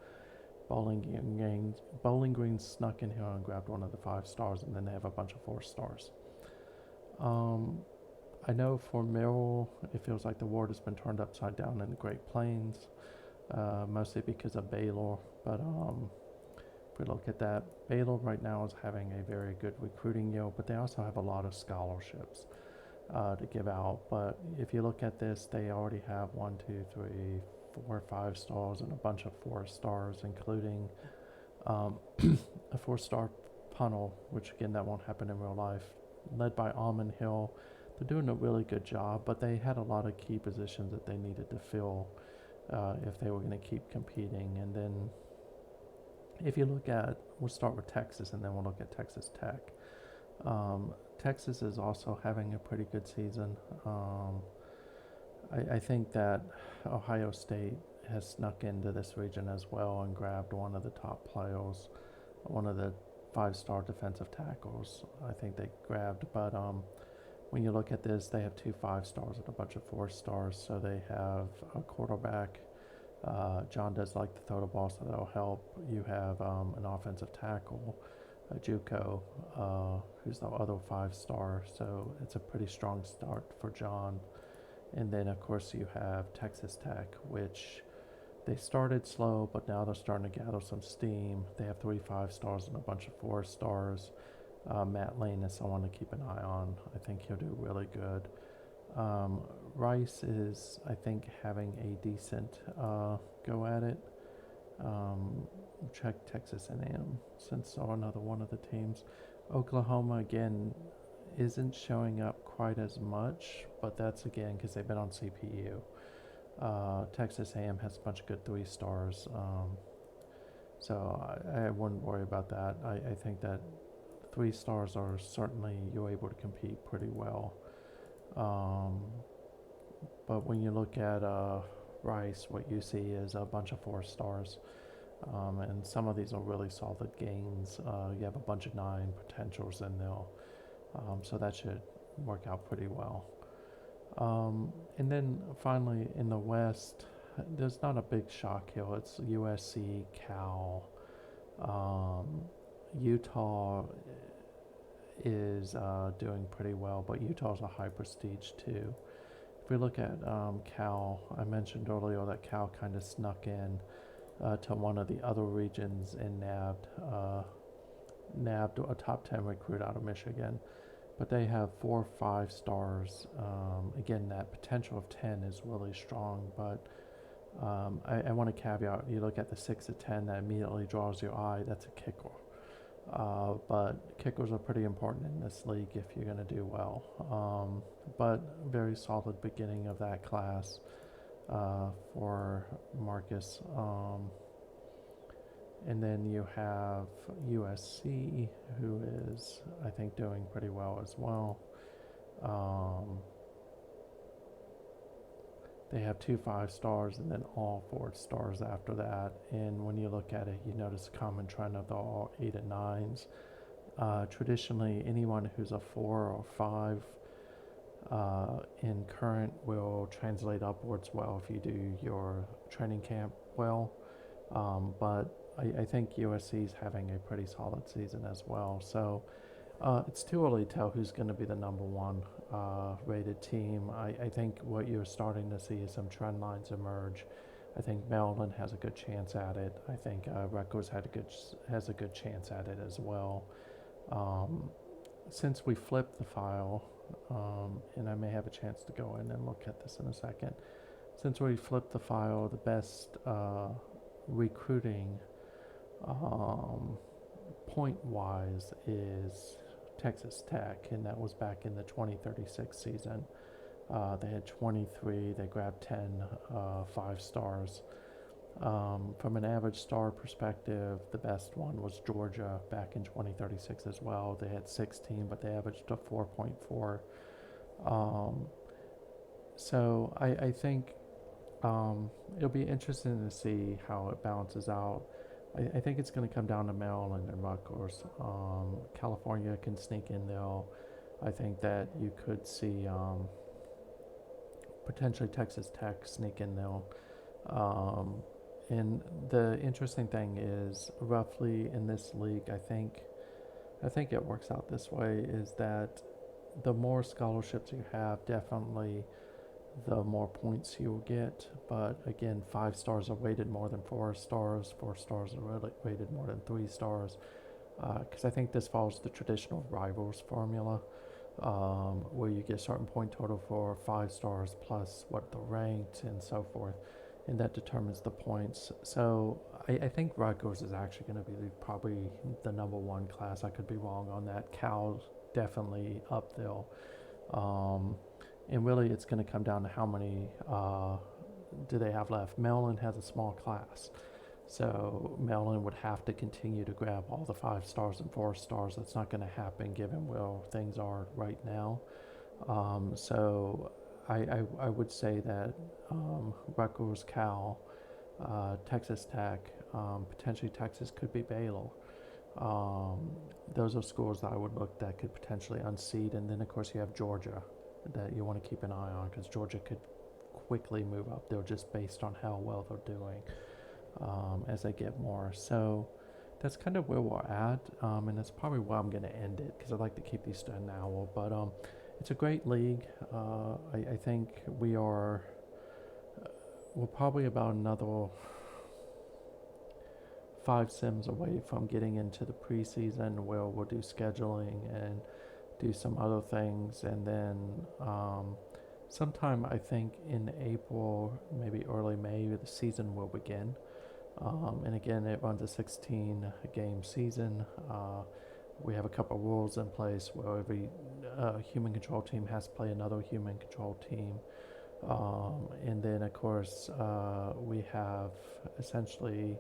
Bowling Green snuck in here and grabbed one of the 5-stars, and then they have a bunch of 4-stars. I know for Merrill, it feels like the world has been turned upside down in the Great Plains, mostly because of Baylor. But if we look at that, Baylor right now is having a very good recruiting year, but they also have a lot of scholarships to give out. But if you look at this, they already have 1, 2, 3, 4, 5 stars and a bunch of 4-stars, including a 4-star punter, which again, that won't happen in real life, led by Almond Hill. They're doing a really good job, but they had a lot of key positions that they needed to fill if they were going to keep competing. And then if you look at, we'll start with Texas and then we'll look at Texas Tech. Texas is also having a pretty good season. I think that Ohio State has snuck into this region as well and grabbed one of the top players, one of the 5-star defensive tackles I think they grabbed. But when you look at this, they have two 5-stars and a bunch of 4-stars. So they have a quarterback. John does like to throw the ball, so that'll help. You have an offensive tackle, JUCO, who's the other 5-star. So it's a pretty strong start for John. And then, of course, you have Texas Tech, which they started slow, but now they're starting to gather some steam. They have 3 5-stars and a bunch of 4-stars. Matt Lane is someone to keep an eye on. I think he'll do really good. Rice is, I think, having a decent go at it. Check Texas A&M since they're another one of the teams. Oklahoma, again, isn't showing up quite as much, but that's again because they've been on CPU. Texas A&M has a bunch of good 3-stars, so I wouldn't worry about that. I think that 3-stars are certainly, you're able to compete pretty well. But when you look at Rice, what you see is a bunch of 4-stars. And some of these are really solid gains. You have a bunch of 9 potentials in there. So that should work out pretty well. And then finally in the West, there's not a big shock here. It's USC, Cal. Utah is doing pretty well, but Utah's a high prestige too. If we look at Cal, I mentioned earlier that Cal kind of snuck in to one of the other regions and nabbed a top 10 recruit out of Michigan. But they have 4 5-stars. Again, that potential of 10 is really strong, but I want to caveat, you look at the 6 to 10 that immediately draws your eye, that's a kicker. But kickers are pretty important in this league if you're going to do well. But very solid beginning of that class for Marcus. And then you have USC, who is, I think, doing pretty well as well. they have 2 5 stars and then all 4 stars after that. And when you look at it, you notice a common trend of the all 8 and 9s. Traditionally, anyone who's a 4 or 5 in current will translate upwards well if you do your training camp well. But I think USC is having a pretty solid season as well. So it's too early to tell who's going to be the number one rated team. I think what you're starting to see is some trend lines emerge. I think Maryland has a good chance at it. I think Rutgers has a good chance at it as well. Since we flipped the file, and I may have a chance to go in and look at this in a second. Since we flipped the file, the best recruiting point-wise is Texas Tech, and that was back in the 2036 season. They had 23, they grabbed 10 5 stars. From an average star perspective, the best one was Georgia back in 2036 as well. They had 16, but they averaged a 4.4. So I think it'll be interesting to see how it balances out. I think it's going to come down to Maryland and Rutgers. California can sneak in there. I think that you could see potentially Texas Tech sneak in there. And the interesting thing is, roughly in this league, I think it works out this way, is that the more scholarships you have, definitely the more points you'll get. But again, 5 stars are weighted more than 4 stars. 4 stars are weighted more than 3 stars. Because I think this follows the traditional rivals formula, where you get a certain point total for 5 stars plus what they're ranked and so forth. And that determines the points. So I think Rutgers is actually going to be probably the number one class. I could be wrong on that. Cal's definitely up there. And really it's going to come down to how many do they have left. Maryland has a small class. So Maryland would have to continue to grab all the 5 stars and 4 stars. That's not going to happen given where things are right now. So I would say that Rutgers, Cal, Texas Tech, potentially Texas could be Baylor. Those are schools that I would look that could potentially unseat. And then, of course, you have Georgia that you want to keep an eye on, because Georgia could quickly move up there just based on how well they're doing as they get more. So that's kind of where we're at, and that's probably where I'm going to end it, because I'd like to keep these to an hour. But it's a great league. I think we're probably about another 5 sims away from getting into the preseason, where we'll do scheduling and do some other things, and then sometime I think in April, maybe early May, the season will begin. And again, it runs a 16-game season. We have a couple of rules in place where every human control team has to play another human control team. And then, of course, we have essentially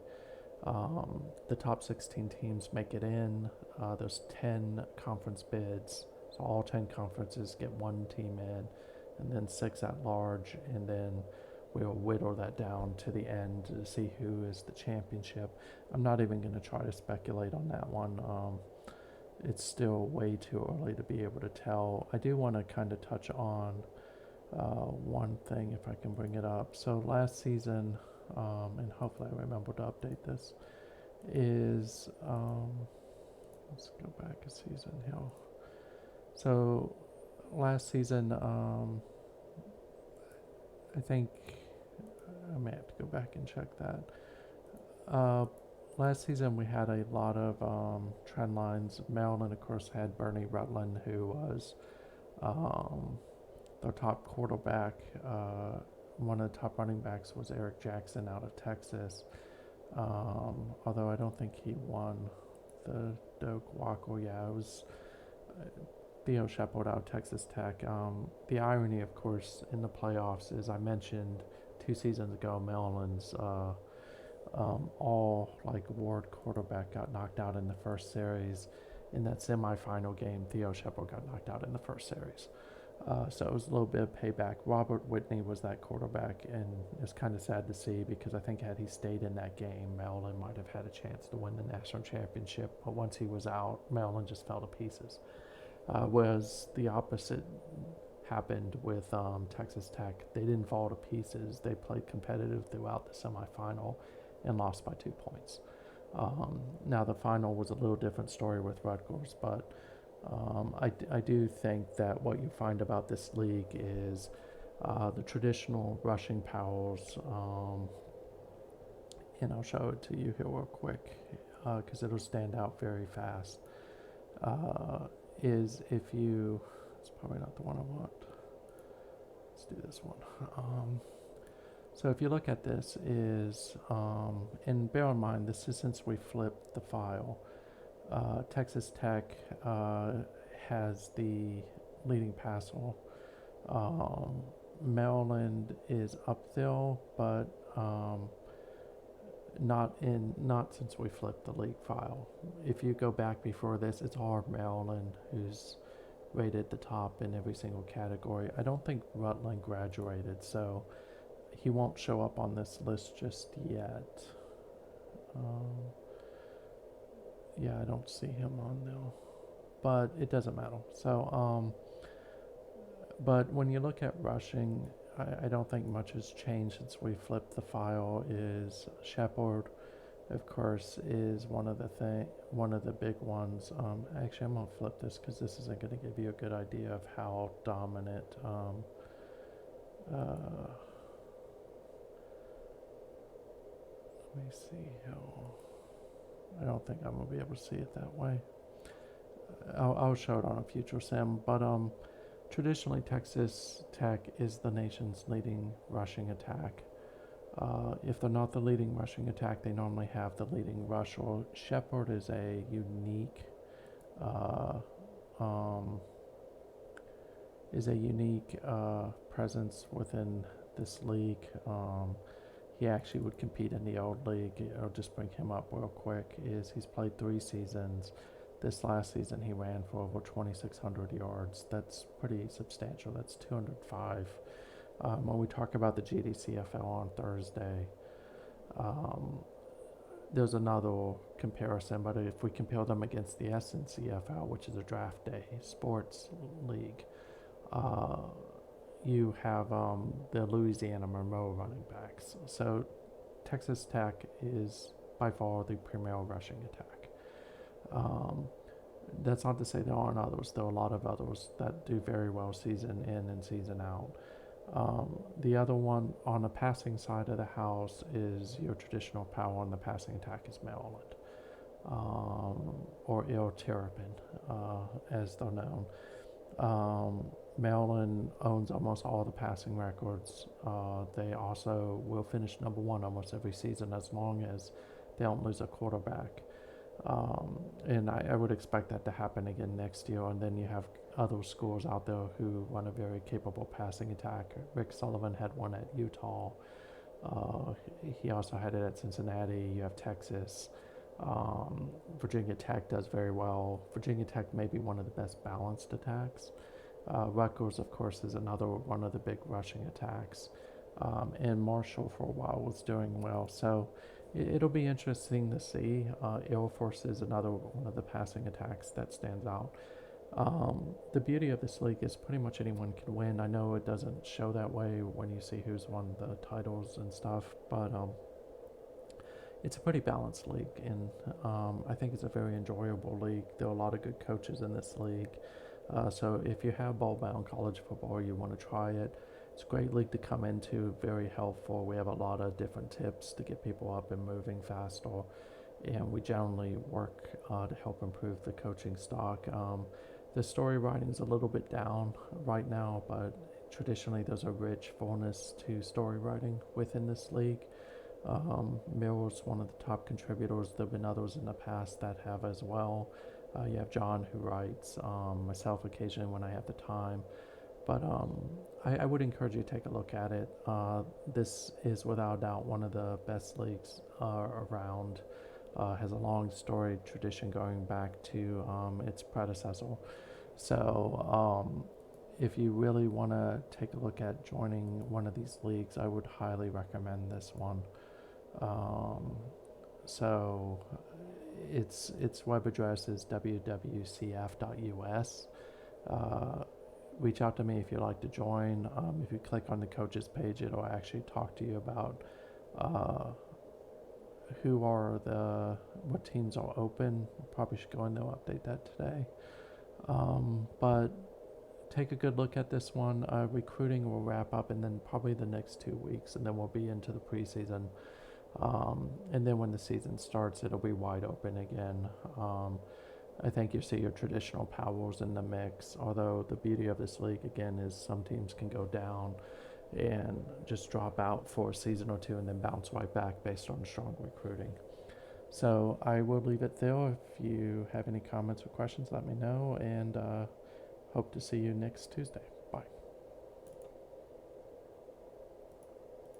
the top 16 teams make it in. There's 10 conference bids, so all 10 conferences get 1 team in, and then 6 at large, and then we'll whittle that down to the end to see who is the championship. I'm not even going to try to speculate on that one. It's still way too early to be able to tell. I do want to kind of touch on one thing, if I can bring it up. So last season, and hopefully I remember to update this, is let's go back a season here. So last season, I think I may have to go back and check that. Last season we had a lot of trend lines. Maryland, of course, had Bernie Rutland, who was their top quarterback. One of the top running backs was Eric Jackson out of Texas, although I don't think he won the Doak Walker. Yeah, it was Theo Shepard out of Texas Tech. The irony, of course, in the playoffs is, I mentioned 2 seasons ago, Maryland's all-award quarterback got knocked out in the first series. In that semifinal game, Theo Shepard got knocked out in the first series. So it was a little bit of payback. Robert Whitney was that quarterback, and it's kind of sad to see because I think had he stayed in that game, Maryland might have had a chance to win the national championship. But once he was out, Maryland just fell to pieces. Whereas the opposite happened with Texas Tech. They didn't fall to pieces. They played competitive throughout the semifinal and lost by 2 points. Now the final was a little different story with Rutgers, but I do think that what you find about this league is the traditional rushing powers, and I'll show it to you here real quick because it'll stand out very fast. Is if you, it's probably not the one I want. Let's do this one. So if you look at this is, and bear in mind this is since we flipped the file. Texas Tech has the leading passer. Maryland is up there, but not since we flipped the league file. If you go back before this, it's all Maryland who's rated at the top in every single category. I don't think Rutland graduated, so he won't show up on this list just yet. Yeah, I don't see him on there, but it doesn't matter. So, but when you look at rushing, I don't think much has changed since we flipped the file. Is Shepard, of course, is one of the big ones. Actually, I'm gonna flip this because this isn't going to give you a good idea of how dominant. Let me see how. I don't think I'm gonna be able to see it that way. I'll show it on a future sim, but traditionally Texas Tech is the nation's leading rushing attack. If they're not the leading rushing attack, they normally have the leading rusher. Shepard is a unique presence within this league. He actually would compete in the old league. I'll just bring him up real quick. He's played 3 seasons. This last season he ran for over 2,600 yards. That's pretty substantial. That's 205. When we talk about the GDCFL on Thursday, there's another comparison, but if we compare them against the SNCFL, which is a draft day sports league, you have the Louisiana Monroe running backs. So Texas Tech is by far the premier rushing attack. That's not to say there aren't others. There are a lot of others that do very well season in and season out. The other one on the passing side of the house is your traditional power on the passing attack is Maryland, or Il Terrapin, as they're known. Maryland owns almost all the passing records. They also will finish number 1 almost every season as long as they don't lose a quarterback. And I would expect that to happen again next year. And then you have other schools out there who run a very capable passing attack. Rick Sullivan had one at Utah. He also had it at Cincinnati. You have Texas. Virginia Tech does very well. Virginia Tech may be one of the best balanced attacks. Rutgers, of course, is another one of the big rushing attacks. And Marshall for a while was doing well. So it'll be interesting to see. Air Force is another one of the passing attacks that stands out. The beauty of this league is pretty much anyone can win. I know it doesn't show that way when you see who's won the titles and stuff, but it's a pretty balanced league, and I think it's a very enjoyable league. There are a lot of good coaches in this league. So if you have ball-bound college football, you want to try it. It's a great league to come into, very helpful. We have a lot of different tips to get people up and moving faster, and we generally work to help improve the coaching stock. The story writing is a little bit down right now, but traditionally there's a rich fullness to story writing within this league. Mill's one of the top contributors. There have been others in the past that have as well. You have John who writes, myself occasionally when I have the time. But I would encourage you to take a look at it. This is without doubt one of the best leagues around. Has a long storied tradition going back to its predecessor. So if you really want to take a look at joining one of these leagues, I would highly recommend this one. So its web address is wwcf.us. Reach out to me if you'd like to join. If you click on the coaches page, it'll actually talk to you about what teams are open. Probably should go in there and update that today. But take a good look at this one. Recruiting will wrap up in then probably the next 2 weeks, and then we'll be into the preseason. And then when the season starts, it'll be wide open again. I think you see your traditional powers in the mix, although the beauty of this league, again, is some teams can go down and just drop out for a season or two and then bounce right back based on strong recruiting. So I will leave it there. If you have any comments or questions, let me know, and hope to see you next Tuesday.